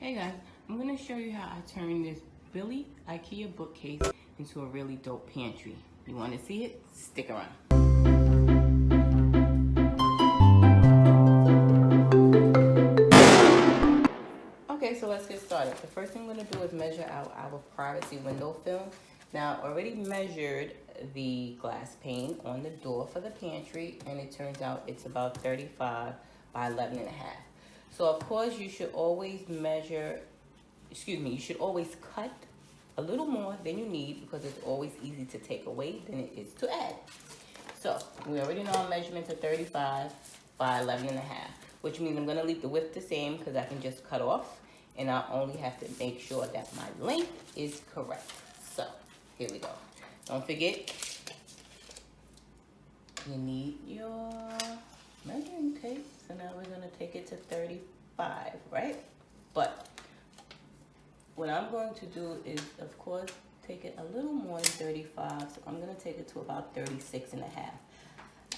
Hey guys, I'm going to show you how I turned this Billy IKEA bookcase into a really dope pantry. You want to see it? Stick around. Okay, so let's get started. The first thing I'm going to do is measure out our privacy window film. Now, I already measured the glass pane on the door for the pantry, and it turns out it's about 35 by 11 and a half. So of course you should always you should always cut a little more than you need because it's always easy to take away than it is to add. So we already know our measurements are 35 by 11 and a half, which means I'm gonna leave the width the same because I can just cut off, and I only have to make sure that my length is correct. So here we go. Don't forget, you need your measuring tape. So now we're gonna take it to 35, right? But what I'm going to do is, of course, take it a little more than 35. So I'm gonna take it to about 36 and a half.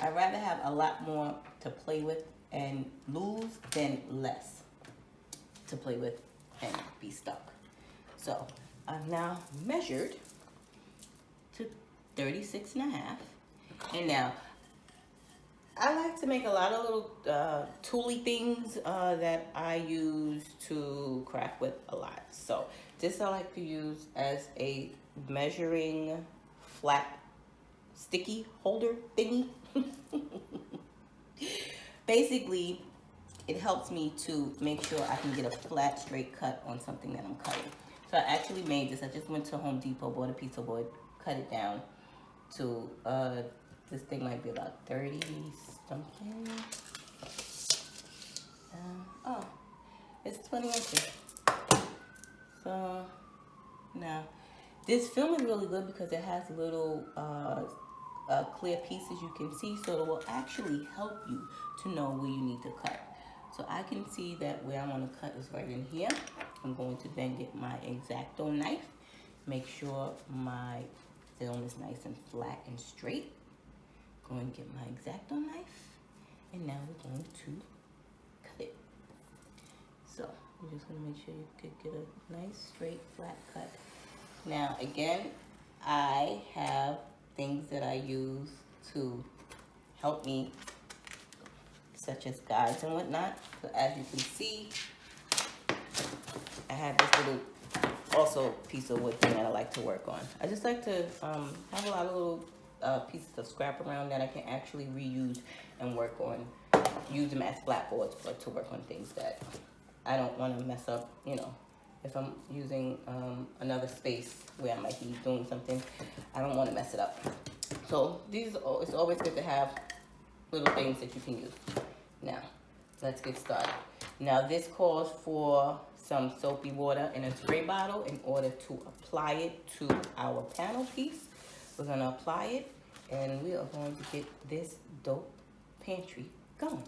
I'd rather have a lot more to play with and lose than less to play with and be stuck. So I've now measured to 36 and a half. And now I like to make a lot of little tooly things that I use to craft with a lot. So this I like to use as a measuring flat sticky holder thingy. Basically, it helps me to make sure I can get a flat straight cut on something that I'm cutting. So I actually made this. I just went to Home Depot, bought a piece of wood, cut it down to this thing might be about 30 something. Oh, it's 20 inches. So now this film is really good because it has little clear pieces you can see, so it will actually help you to know where you need to cut. So I can see that where I want to cut is right in here. I'm going to then get my X-Acto knife, make sure my film is nice and flat and straight. Going to get my X-Acto knife, and now we're going to cut it. So I'm just going to make sure you could get a nice straight flat cut. Now again, I have things that I use to help me, such as guides and whatnot. So as you can see, I have this little also piece of wood thing that I like to work on. I just like to have a lot of little pieces of scrap around that I can actually reuse and work on, use them as flat boards for to work on things that I don't want to mess up. You know, if I'm using another space where I might be doing something, I don't want to mess it up. So it's always good to have little things that you can use. Now let's get started. Now this calls for some soapy water in a spray bottle in order to apply it to our panel piece. We're gonna apply it, and we are going to get this dope pantry going.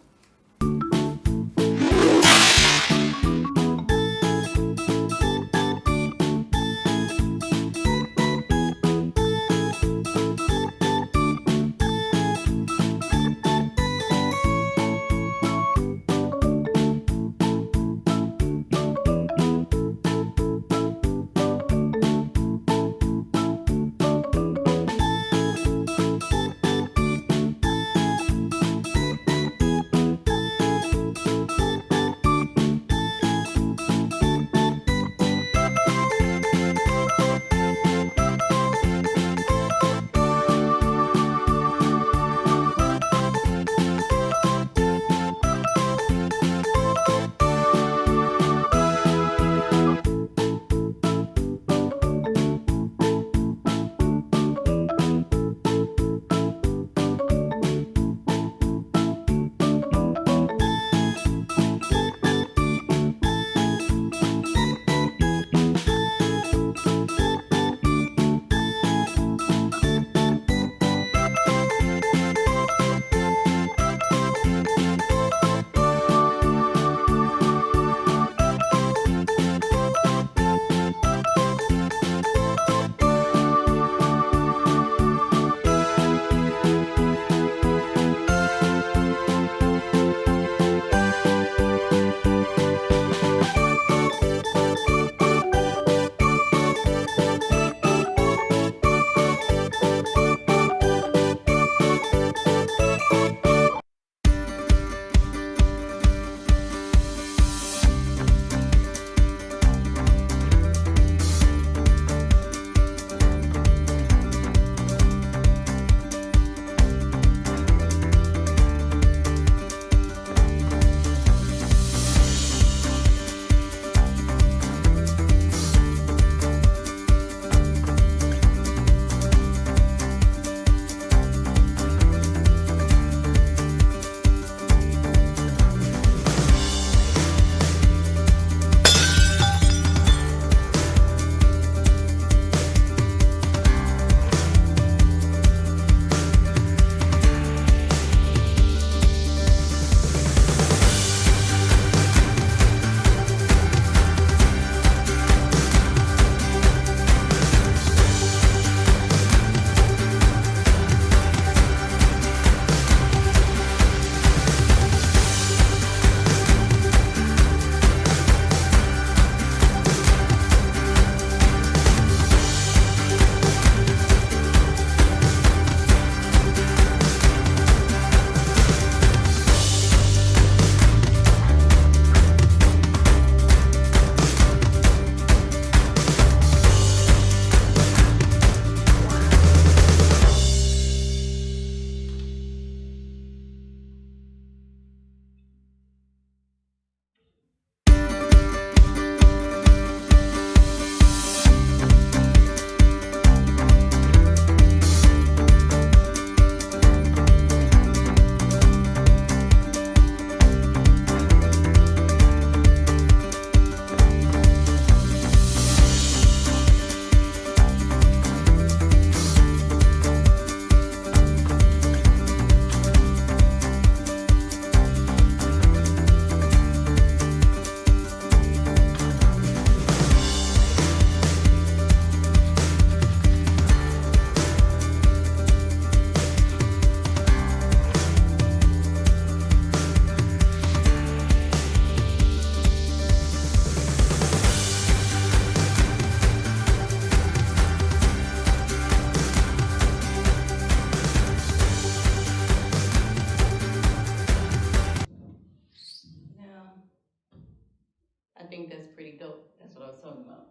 think that's pretty dope. That's what I was talking about.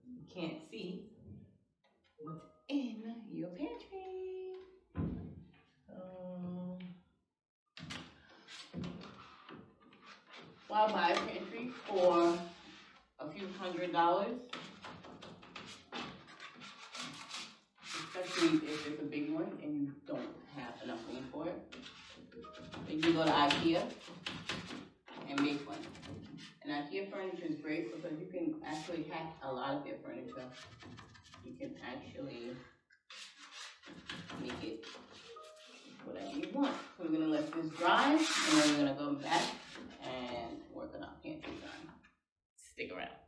You can't see what's in your pantry. Why buy a pantry for a few $100s? Especially if it's a big one and you don't have enough room for it. Then you go to IKEA and make one. And IKEA furniture is great because you can actually hack a lot of their furniture. You can actually make it whatever you want. So we're gonna let this dry and then we're gonna go back and work on our pantry design. Stick around.